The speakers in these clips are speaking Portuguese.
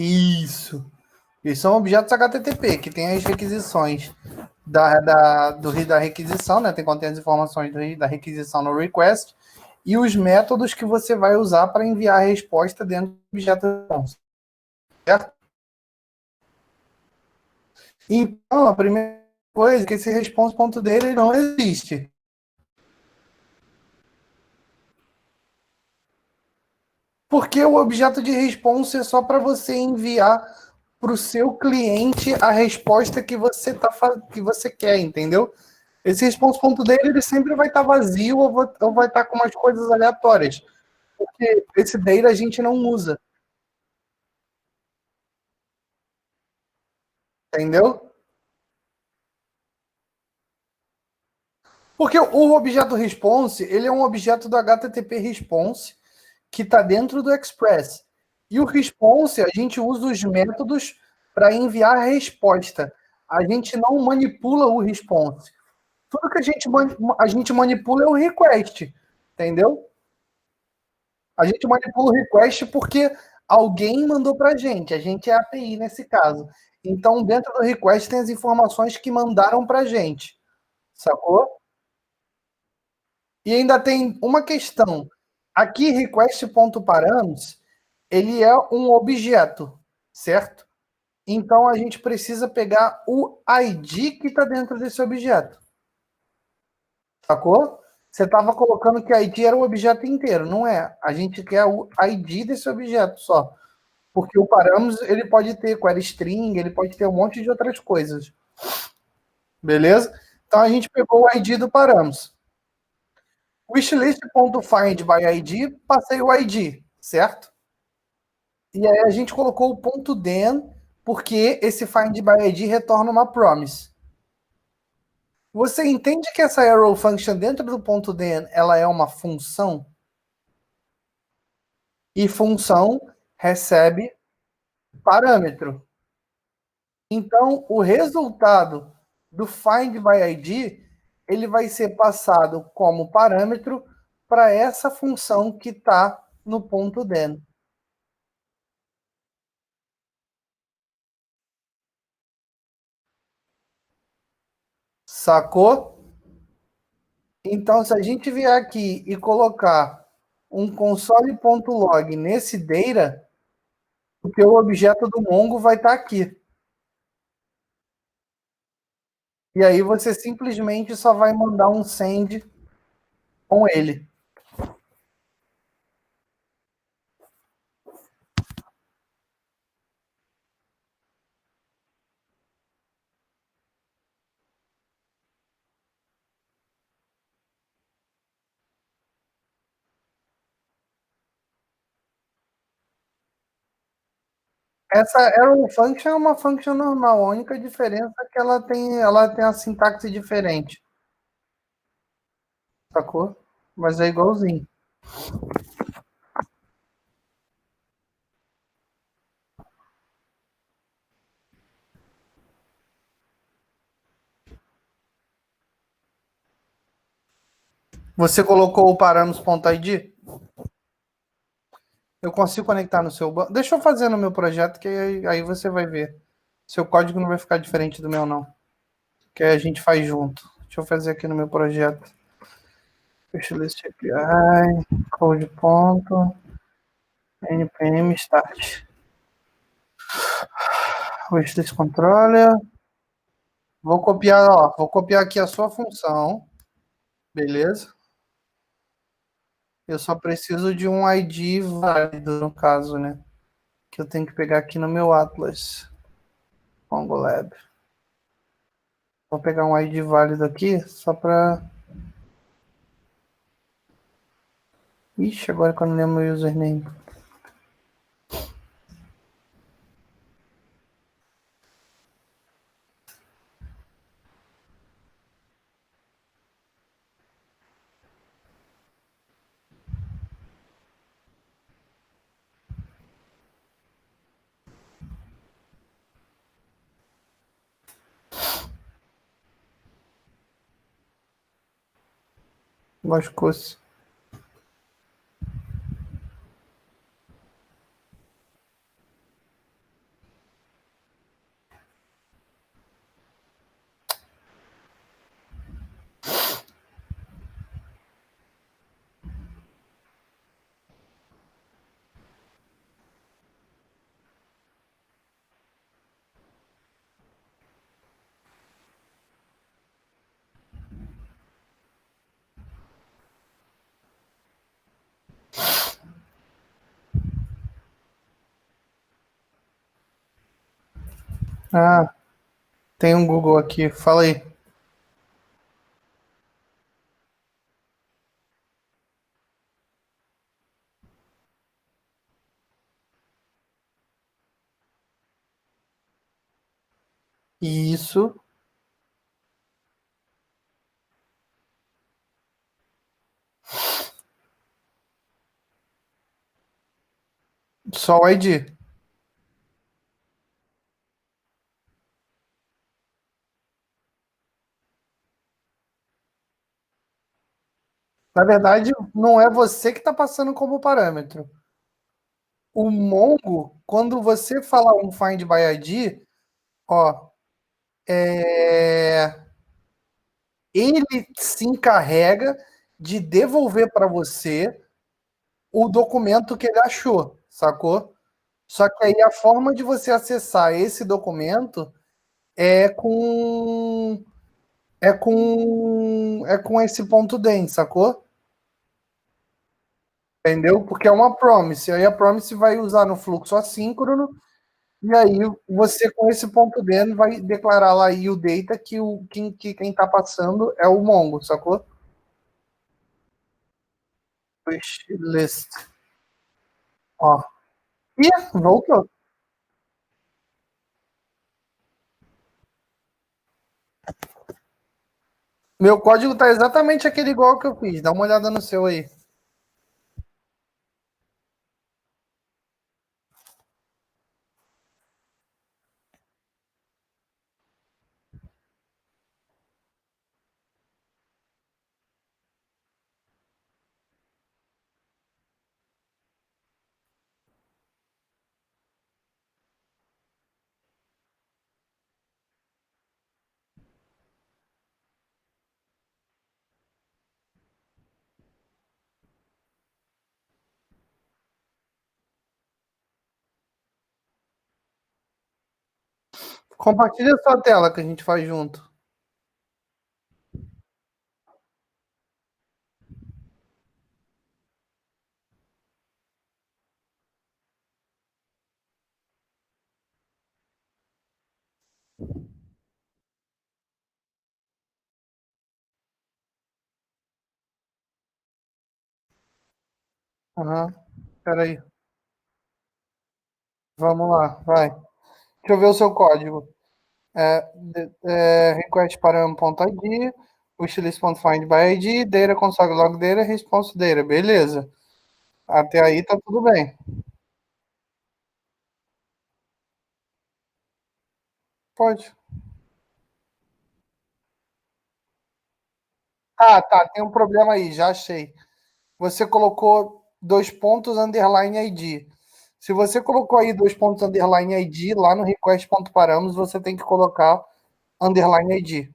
Isso. Eles são objetos HTTP, que tem as requisições da requisição, né? Contém as informações da requisição no request e os métodos que você vai usar para enviar a resposta dentro do objeto response, certo? Então, a primeira coisa é que esse response ponto dele não existe. Porque o objeto de response é só para você enviar para o seu cliente a resposta que você que você quer, entendeu? Esse response ponto dele ele sempre vai estar vazio ou vai estar com umas coisas aleatórias. Porque esse data a gente não usa, entendeu? Porque o objeto response, ele é um objeto do HTTP response que está dentro do Express. E o response, a gente usa os métodos para enviar a resposta. A gente não manipula o response. Tudo que a gente manipula é o request, entendeu? A gente manipula o request porque alguém mandou para a gente é a API nesse caso. Então, dentro do request tem as informações que mandaram para a gente, sacou? E ainda tem uma questão. Aqui, request.params, ele é um objeto, certo? Então, a gente precisa pegar o ID que está dentro desse objeto, sacou? Você estava colocando que ID era o objeto inteiro, não é? A gente quer o ID desse objeto só. Porque o parâmetro ele pode ter query string, ele pode ter um monte de outras coisas. Beleza? Então a gente pegou o ID do parâmetro. Wishlist.find by ID, passei o ID, certo? E aí a gente colocou o ponto .then, porque esse find by ID retorna uma promise. Você entende que essa arrow function dentro do ponto .then, ela é uma função? E função recebe parâmetro. Então, o resultado do find by ID, ele vai ser passado como parâmetro para essa função que está no ponto .then. Sacou? Então, se a gente vier aqui e colocar um console.log nesse data, o teu objeto do Mongo vai estar aqui. E aí você simplesmente só vai mandar um send com ele. Essa arrow function é uma function normal. A única diferença é que ela tem a sintaxe diferente. Sacou? Mas é igualzinho. Você colocou o parâmetros.id? Eu consigo conectar no seu banco. Deixa eu fazer no meu projeto, que aí você vai ver. Seu código não vai ficar diferente do meu, não. Que aí a gente faz junto. Deixa eu fazer aqui no meu projeto. Specialist API, code ponto, npm start. Wishlist controller. Vou copiar aqui a sua função. Beleza? Eu só preciso de um ID válido, no caso, né? Que eu tenho que pegar aqui no meu Atlas. Mongolab. Vou pegar um ID válido aqui, só para. Ixi, agora que eu não lembro meu username. Vascoce. Ah, tem um Google aqui. Fala aí. Isso. Só o ID. Na verdade, não é você que está passando como parâmetro. O Mongo, quando você fala um Find by ID, ó, ele se encarrega de devolver para você o documento que ele achou, sacou? Só que aí a forma de você acessar esse documento é com esse ponto DEM, sacou? Entendeu? Porque é uma promise. Aí a promise vai usar no fluxo assíncrono e aí você com esse ponto DEM vai declarar lá aí o data que quem tá passando é o Mongo, sacou? Wish list. Ó. Ih, voltou. Meu código tá exatamente aquele igual que eu fiz. Dá uma olhada no seu aí. Compartilha a sua tela que a gente faz junto. Aham. Espera aí. Vamos lá, vai. Deixa eu ver o seu código. Request param.id, wishlist.findById, data console log data, response data. Beleza. Até aí tá tudo bem. Pode. Ah, tá. Tem um problema aí, já achei. Você colocou dois pontos underline ID. Se você colocou aí dois pontos underline ID lá no request.params, você tem que colocar underline ID.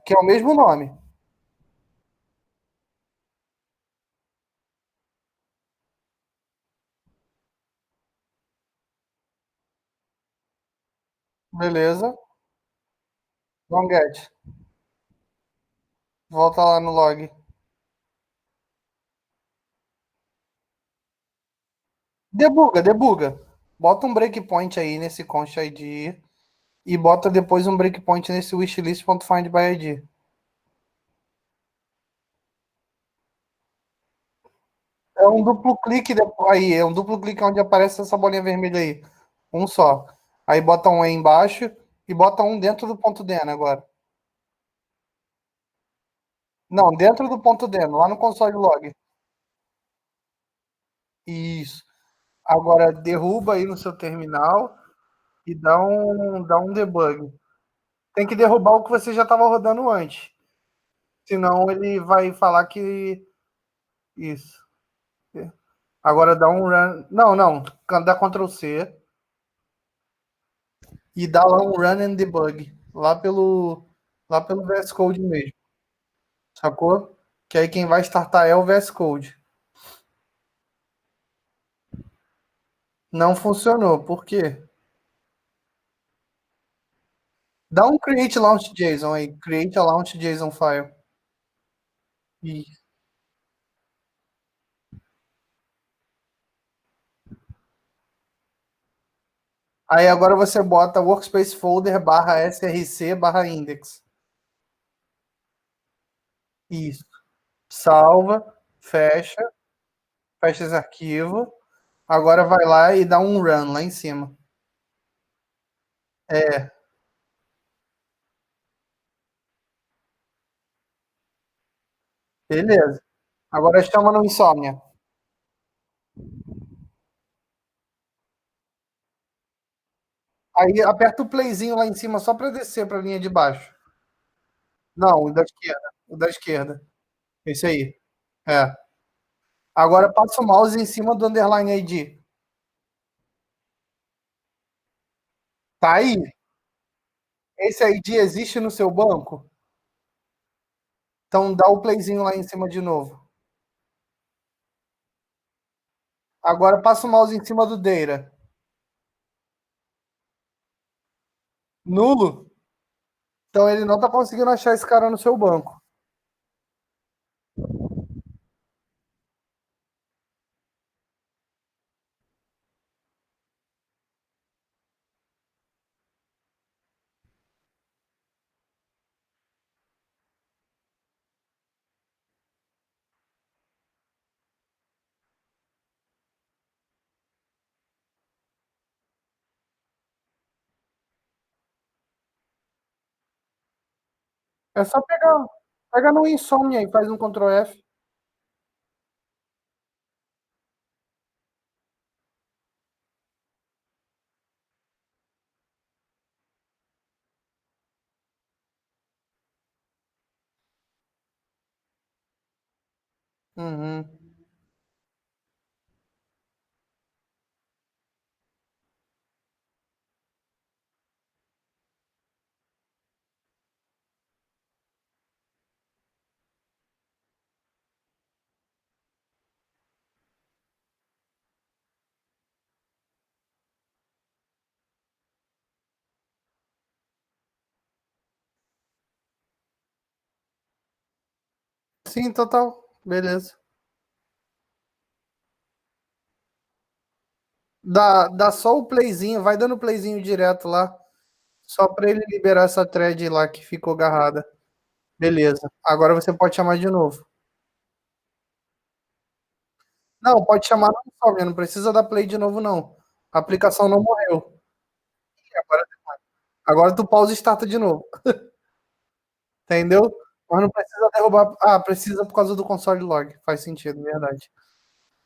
Que é o mesmo nome. Beleza. Don't get. Volta lá no log. Debuga, debuga. Bota um breakpoint aí nesse const ID e bota depois um breakpoint nesse wishlist.findById. É um duplo clique aí, é um duplo clique onde aparece essa bolinha vermelha aí. Um só. Aí bota um aí embaixo e bota um dentro do ponto DEN agora. Não, dentro do ponto DEN, lá no console log. Isso. Agora derruba aí no seu terminal e dá um debug. Tem que derrubar o que você já estava rodando antes. Senão ele vai falar que. Isso. Agora dá um run. Não, não. Dá Ctrl C e dá lá um run and debug. Lá pelo VS Code mesmo. Sacou? Que aí quem vai startar é o VS Code. Não funcionou. Por quê? Dá um create launch JSON aí. Create a launch JSON file. E Aí agora você bota workspace folder barra src barra index. Isso. Salva, fecha, fecha esse arquivo. Agora vai lá e dá um run lá em cima. É, beleza. Agora chama no Insomnia. Aí aperta o playzinho lá em cima só para descer para a linha de baixo. Não, o da esquerda. O da esquerda. Esse aí. É. Agora passa o mouse em cima do underline ID. Tá aí? Esse ID existe no seu banco? Então dá o playzinho lá em cima de novo. Agora passa o mouse em cima do Data. Nulo? Então ele não está conseguindo achar esse cara no seu banco. É só pegar, pega no Insomnia e faz um Ctrl F. Uhum. Sim, total. Beleza. Dá só o playzinho, vai dando playzinho direto lá, só para ele liberar essa thread lá que ficou agarrada. Beleza. Agora você pode chamar de novo. Não, pode chamar no Insomnia, não precisa dar play de novo, não. A aplicação não morreu. Agora, agora tu pausa e starta de novo. Entendeu? Mas não precisa derrubar. Ah, precisa por causa do console log. Faz sentido, verdade.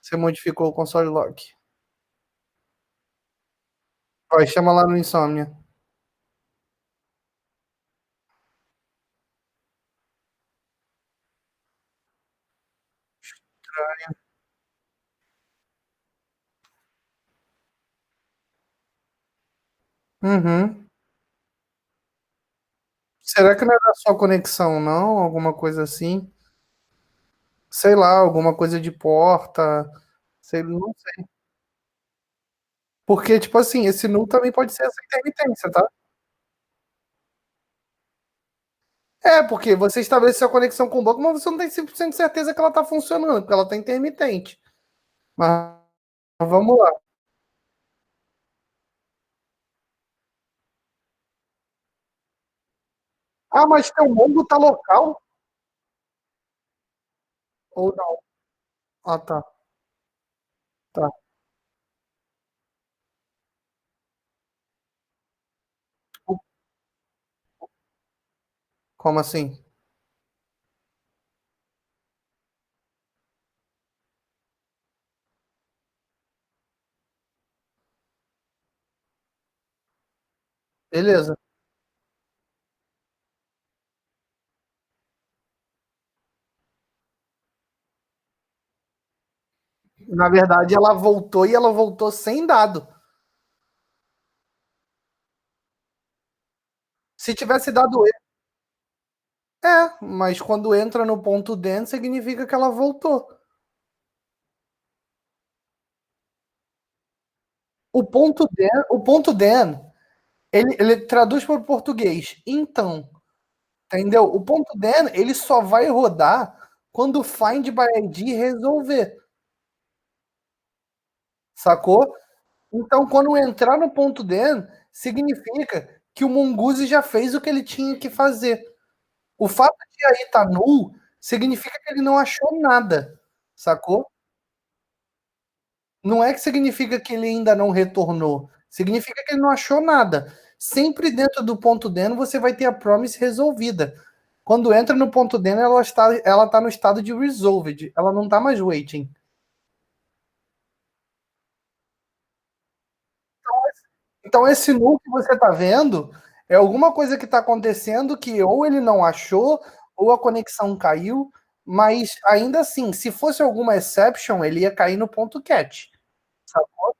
Você modificou o console log. Vai, chama lá no Insomnia. Uhum. Será que não é da sua conexão, não? Alguma coisa assim? Sei lá, alguma coisa de porta. Sei, não sei. Porque, tipo assim, esse null também pode ser essa intermitência, tá? É, porque você estabeleceu a conexão com o banco, mas você não tem 100% de certeza que ela tá funcionando, porque ela tá intermitente. Mas vamos lá. Ah, mas teu Mongo tá local? Ou não? Ah, tá. Tá. Como assim? Beleza. Na verdade, ela voltou e ela voltou sem dado. Se tivesse dado erro, mas quando entra no ponto DEN, significa que ela voltou. O ponto DEN, ele traduz para o português. Então, entendeu? O ponto DEN, ele só vai rodar quando o find by ID resolver. Sacou? Então, quando entrar no ponto DEN, significa que o Mongoose já fez o que ele tinha que fazer. O fato de aí estar null significa que ele não achou nada, sacou? Não é que significa que ele ainda não retornou. Significa que ele não achou nada. Sempre dentro do ponto DEN você vai ter a promise resolvida. Quando entra no ponto DEN, ela está no estado de resolved. Ela não está mais waiting. Então, esse null que você está vendo é alguma coisa que está acontecendo que ou ele não achou, ou a conexão caiu, mas ainda assim, se fosse alguma exception, ele ia cair no ponto catch. Sacou?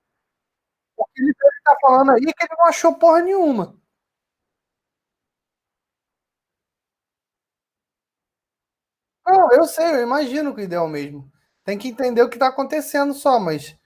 O que ele está falando aí é que ele não achou porra nenhuma. Não, eu sei, eu imagino que o ideal mesmo. Tem que entender o que está acontecendo só, mas.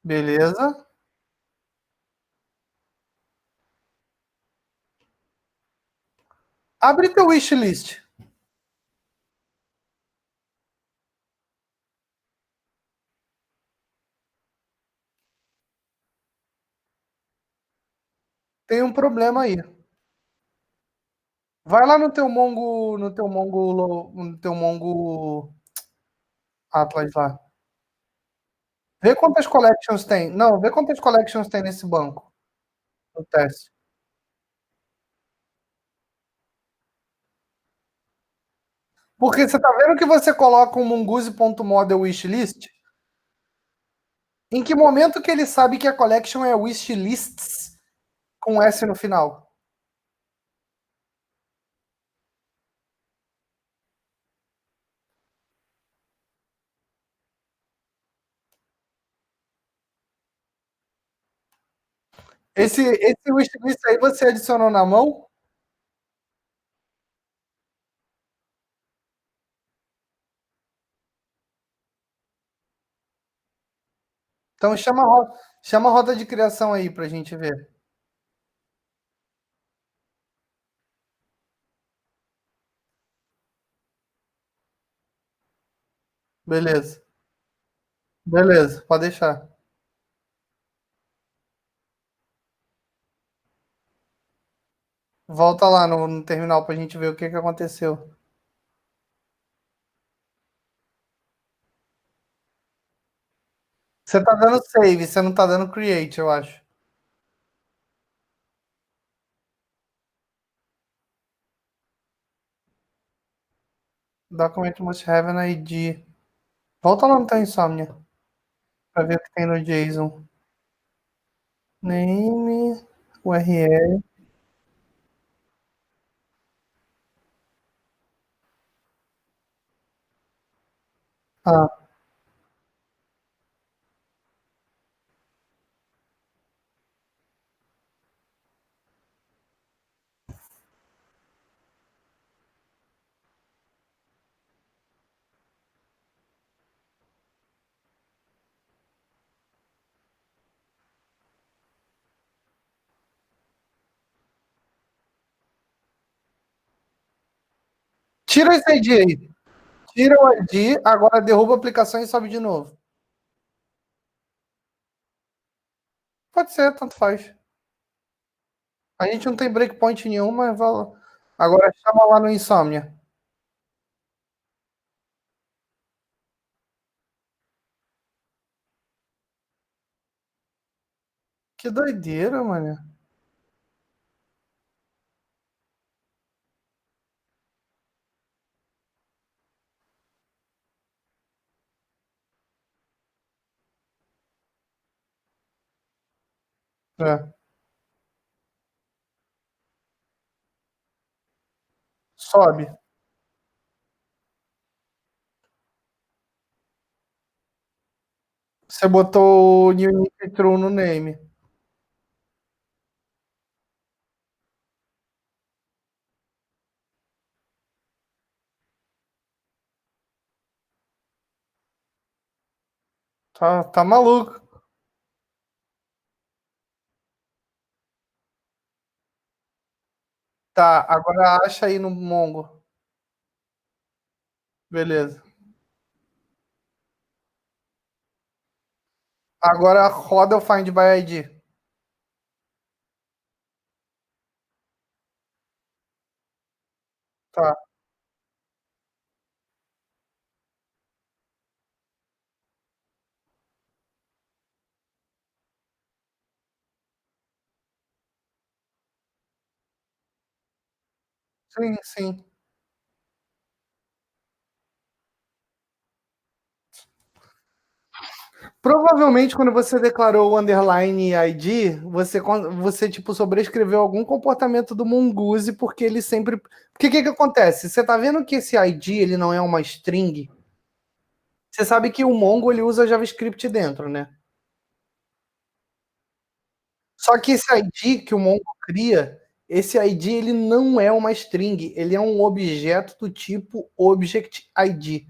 Beleza. Abre teu wishlist. Tem um problema aí. Vai lá no teu Mongo Atlas lá. Vê quantas collections tem. Não, vê quantas collections tem nesse banco. No teste. Porque você tá vendo que você coloca um mongoose.model wishlist? Em que momento que ele sabe que a collection é wishlists com S no final? Esse wishlist aí você adicionou na mão? Então chama a roda de criação aí pra gente ver. Beleza. Beleza, pode deixar. Volta lá no terminal pra gente ver o que que aconteceu. Você tá dando save, você não tá dando create, eu acho. Document must have an ID. Volta lá no teu Insomnia pra ver o que tem no JSON. Name, URL. Ah, tira esse ID aí. Tira o ID, agora derruba a aplicação e sobe de novo. Pode ser, tanto faz. A gente não tem breakpoint nenhum, mas agora chama lá no Insomnia. Que doideira, mano. É, sobe. Você botou o Unique True no name. Tá maluco. Tá, agora acha aí no Mongo. Beleza. Agora roda o Find by ID. Tá, sim, sim. Provavelmente, quando você declarou o underline ID, você tipo, sobrescreveu algum comportamento do Mongoose, porque ele sempre. Porque o que que acontece? Você tá vendo que esse ID ele não é uma string? Você sabe que o Mongo ele usa JavaScript dentro, né? Só que esse ID que o Mongo cria, esse ID ele não é uma string, ele é um objeto do tipo Object ID.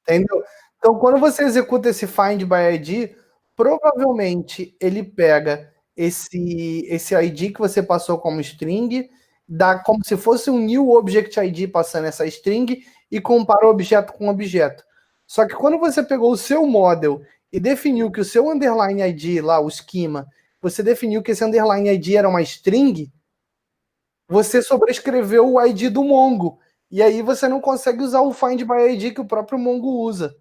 Entendeu? Então, quando você executa esse find by ID, provavelmente ele pega esse ID que você passou como string, dá como se fosse um new object ID passando essa string e compara o objeto com o objeto. Só que quando você pegou o seu model e definiu que o seu underline ID lá, o schema, você definiu que esse underline ID era uma string, você sobrescreveu o ID do Mongo. E aí você não consegue usar o find by ID que o próprio Mongo usa.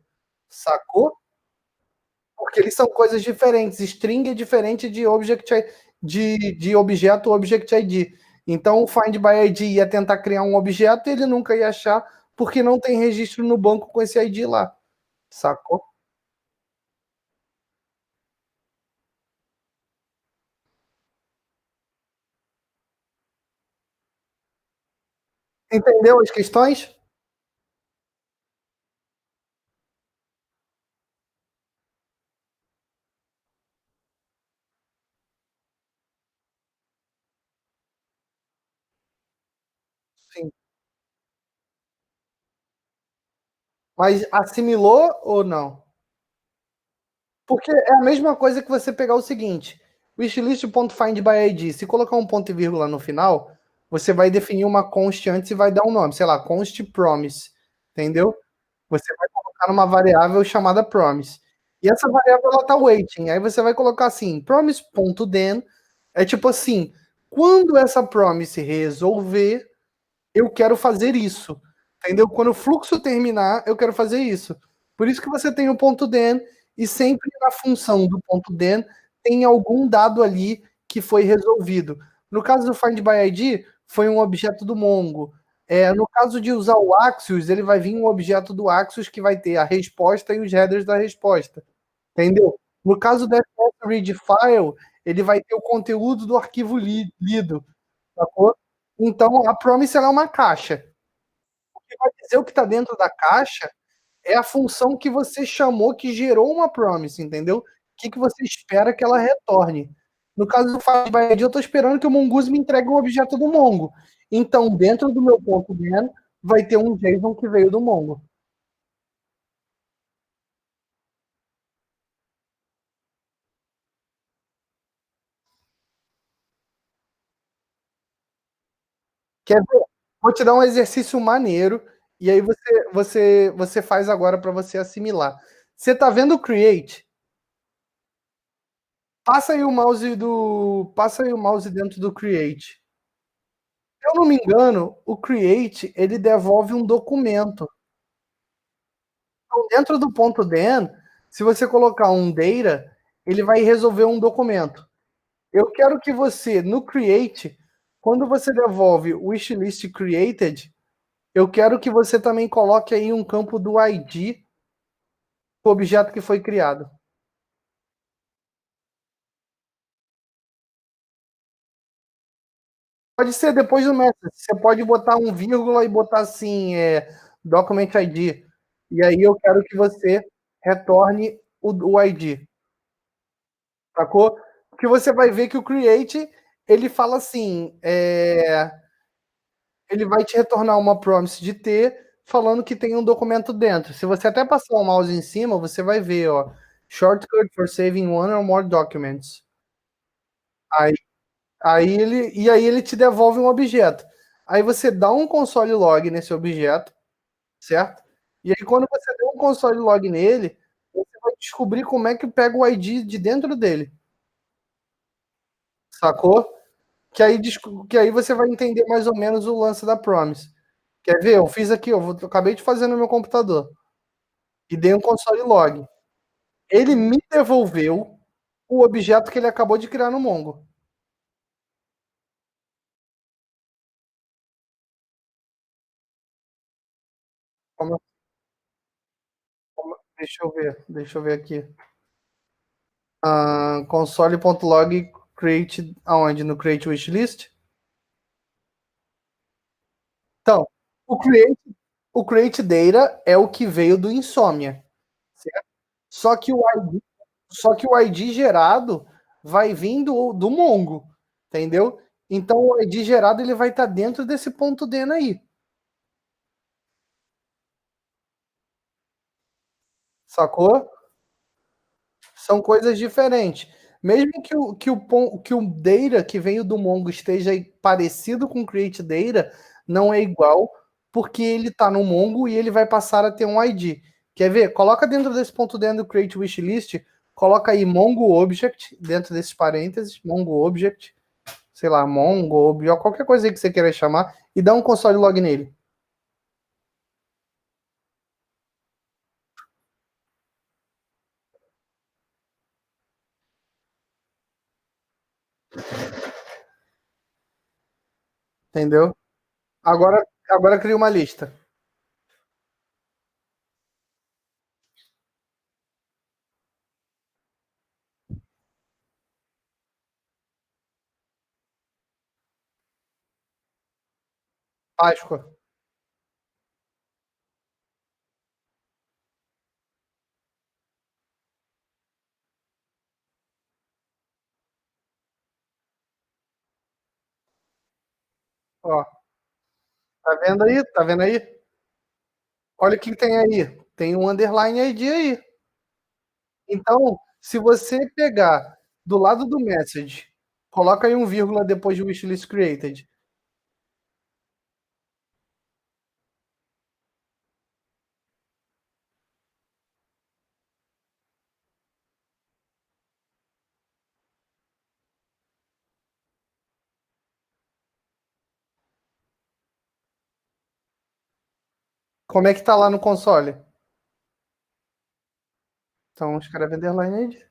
Sacou? Porque eles são coisas diferentes. String é diferente de de objeto Object ID. Então o Find by ID ia tentar criar um objeto e ele nunca ia achar porque não tem registro no banco com esse ID lá. Sacou? Entendeu as questões? Sim. Mas assimilou ou não? Porque é a mesma coisa que você pegar o seguinte: wishlist.findById. Se colocar um ponto e vírgula no final, você vai definir uma const antes e vai dar um nome, sei lá, const promise. Entendeu? Você vai colocar numa variável chamada promise. E essa variável ela tá waiting. Aí você vai colocar assim, promise.then é tipo assim, quando essa promise resolver, eu quero fazer isso. Entendeu? Quando o fluxo terminar, eu quero fazer isso. Por isso que você tem o ponto .then e sempre na função do ponto .then tem algum dado ali que foi resolvido. No caso do Find by ID, foi um objeto do Mongo. No caso de usar o Axios, ele vai vir um objeto do Axios que vai ter a resposta e os headers da resposta. Entendeu? No caso do read file, ele vai ter o conteúdo do arquivo lido. Sacou? Então, a promise ela é uma caixa. O que vai dizer o que está dentro da caixa é a função que você chamou que gerou uma promise, entendeu? O que, que você espera que ela retorne. No caso do Find by ID, eu estou esperando que o Mongoose me entregue um objeto do Mongo. Então, dentro do meu ponto .then, vai ter um JSON que veio do Mongo. Quer ver? Vou te dar um exercício maneiro e aí você faz agora para você assimilar. Você está vendo o Create? Passa aí o mouse dentro do Create. Se eu não me engano, o Create ele devolve um documento. Então, dentro do ponto .then, se você colocar um data, ele vai resolver um documento. Eu quero que você no Create, quando você devolve o wishlist created, eu quero que você também coloque aí um campo do ID do objeto que foi criado. Pode ser depois do message. Você pode botar um vírgula e botar assim, document ID. E aí eu quero que você retorne o ID. Sacou? Porque você vai ver que o create, ele fala assim, ele vai te retornar uma promise de T, falando que tem um documento dentro. Se você até passar o mouse em cima, você vai ver, ó, shortcut for saving one or more documents. Aí, aí ele te devolve um objeto. Aí você dá um console log nesse objeto, certo? E aí quando você der um console log nele, você vai descobrir como é que pega o ID de dentro dele, sacou? Que aí você vai entender mais ou menos o lance da promise. Quer ver? Eu fiz aqui, eu acabei de fazer no meu computador e dei um console log. Ele me devolveu o objeto que ele acabou de criar no Mongo. Deixa eu ver aqui. Console.log create aonde? No create wishlist? Então, o create, o create data é o que veio do Insomnia, certo? Só que o ID, só que o ID gerado vai vir do Mongo, entendeu? Então o ID gerado ele vai estar dentro desse ponto DEN aí, sacou? São coisas diferentes. Mesmo que o data que veio do Mongo esteja parecido com o create data, não é igual, porque ele está no Mongo e ele vai passar a ter um ID. Quer ver? Coloca dentro desse ponto dentro do create wishlist, coloca aí Mongo object dentro desses parênteses, Mongo object, sei lá, Mongo object, qualquer coisa aí que você queira chamar, e dá um console log nele. Entendeu? Agora cria uma lista. Páscoa. Ó, tá vendo aí? Tá vendo aí? Olha o que tem aí. Tem um underline ID aí. Então, se você pegar do lado do message, coloca aí um vírgula depois de wishlist created. Como é que tá lá no console? Então, escreve underline ID.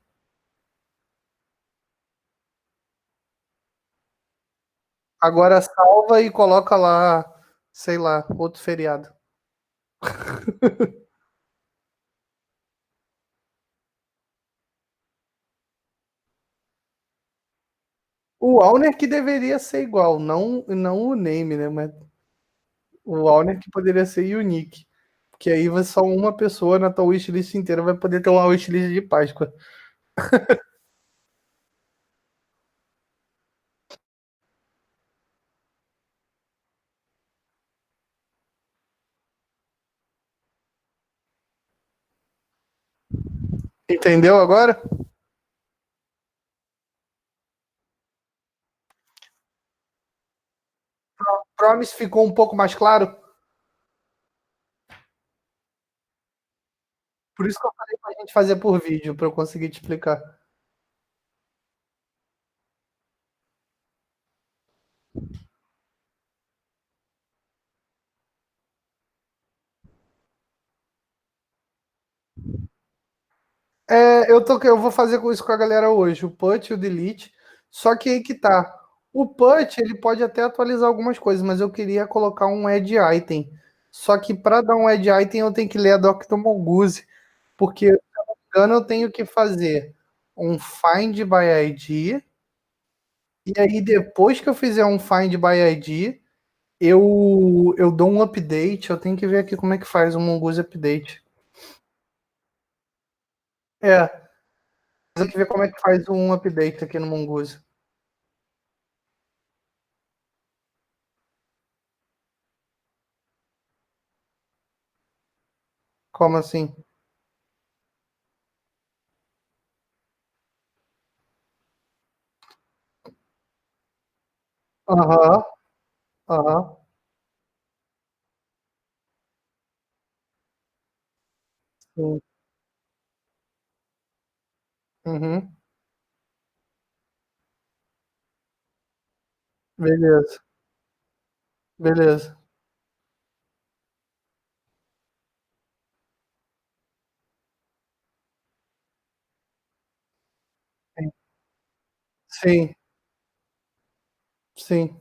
Agora salva e coloca lá, sei lá, outro feriado. O owner que deveria ser igual, não o name, né? Mas o owner que poderia ser unique. Porque aí só uma pessoa na tua wishlist inteira vai poder ter uma wishlist de Páscoa. Entendeu agora? Promise ficou um pouco mais claro? Por isso que eu falei pra gente fazer por vídeo, pra eu conseguir te explicar. Eu vou fazer com isso com a galera hoje, o put e o delete. Só que aí que tá. O put, ele pode até atualizar algumas coisas, mas eu queria colocar um add item. Só que para dar um add item, eu tenho que ler a doc do Mongoose, porque, se eu não me engano, eu tenho que fazer um find by ID, e aí depois que eu fizer um find by ID, eu dou um update. Eu tenho que ver aqui como é que faz um Mongoose update. É, tem que ver como é que faz um update aqui no Mongoose. Como assim? Aham, aham, sim. Uhum, beleza, beleza. Sim, sim.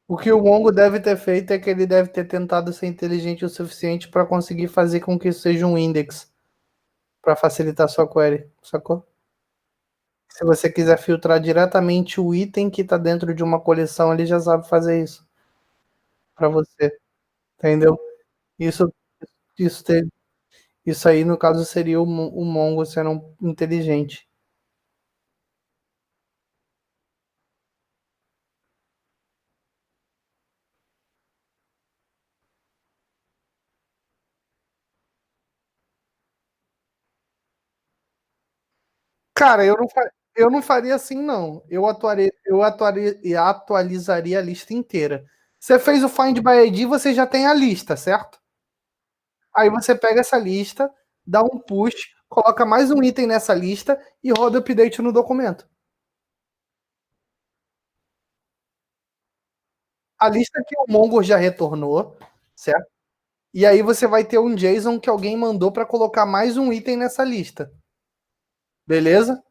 O que o Mongo deve ter feito é que ele deve ter tentado ser inteligente o suficiente para conseguir fazer com que isso seja um index para facilitar sua query, sacou? Se você quiser filtrar diretamente o item que está dentro de uma coleção, ele já sabe fazer isso para você, entendeu? Isso, isso, isso aí, no caso, seria o Mongo sendo inteligente. Cara, eu não faria assim, não. Eu atualizaria a lista inteira. Você fez o Find by ID, você já tem a lista, certo? Aí você pega essa lista, dá um push, coloca mais um item nessa lista e roda o update no documento. A lista que o Mongo já retornou, certo? E aí você vai ter um JSON que alguém mandou para colocar mais um item nessa lista. Beleza?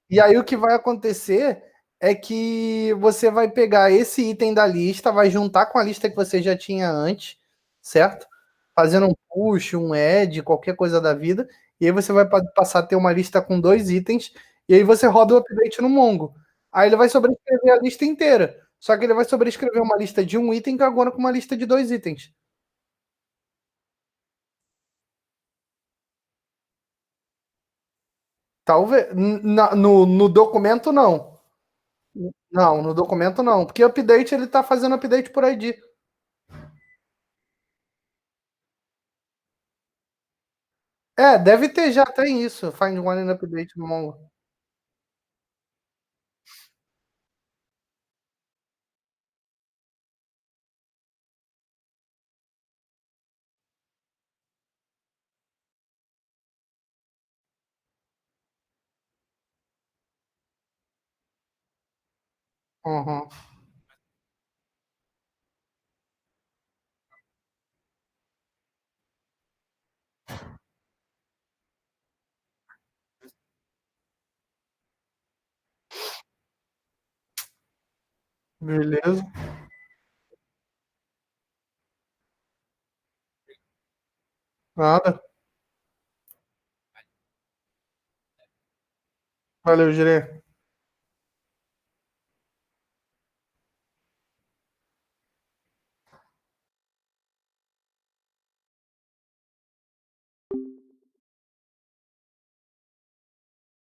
E aí o que vai acontecer é que você vai pegar esse item da lista, vai juntar com a lista que você já tinha antes, certo? Fazendo um push, um add, qualquer coisa da vida. E aí você vai passar a ter uma lista com dois itens. E aí você roda o update no Mongo. Aí ele vai sobrescrever a lista inteira. Só que ele vai sobrescrever uma lista de um item agora com uma lista de dois itens. Talvez. No documento, não. Não, no documento não. Porque update ele tá fazendo update por ID. É, deve ter já, tem isso. Find one and update no Mongo. Uhum. Beleza. Nada. Valeu, Girê.